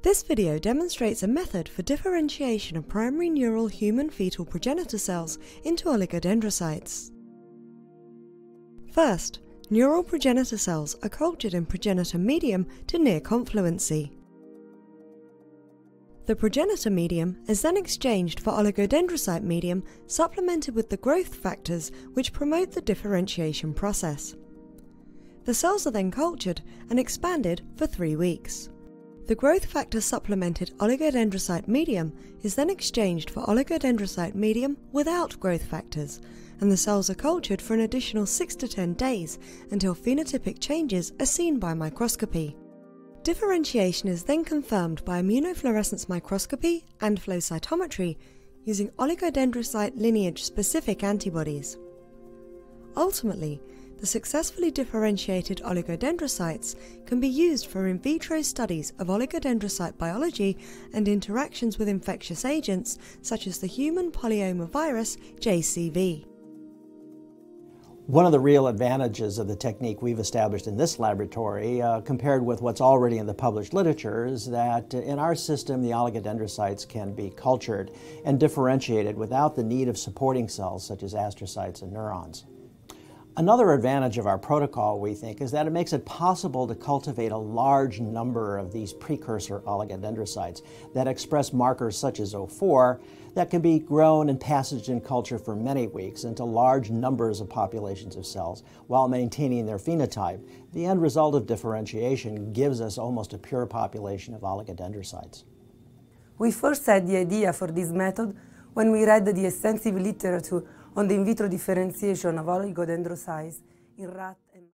This video demonstrates a method for differentiation of primary neural human fetal progenitor cells into oligodendrocytes. First, neural progenitor cells are cultured in progenitor medium to near confluency. The progenitor medium is then exchanged for oligodendrocyte medium supplemented with the growth factors which promote the differentiation process. The cells are then cultured and expanded for 3 weeks. The growth factor supplemented oligodendrocyte medium is then exchanged for oligodendrocyte medium without growth factors, and the cells are cultured for an additional 6 to 10 days until phenotypic changes are seen by microscopy. Differentiation is then confirmed by immunofluorescence microscopy and flow cytometry using oligodendrocyte lineage-specific antibodies. Ultimately, the successfully differentiated oligodendrocytes can be used for in vitro studies of oligodendrocyte biology and interactions with infectious agents such as the human polyomavirus JCV. One of the real advantages of the technique we've established in this laboratory, compared with what's already in the published literature, is that in our system the oligodendrocytes can be cultured and differentiated without the need of supporting cells such as astrocytes and neurons. Another advantage of our protocol, we think, is that it makes it possible to cultivate a large number of these precursor oligodendrocytes that express markers such as O4 that can be grown and passaged in culture for many weeks into large numbers of populations of cells while maintaining their phenotype. The end result of differentiation gives us almost a pure population of oligodendrocytes. We first had the idea for this method when we read the extensive literature on the in vitro differentiation of oligodendrocytes in rat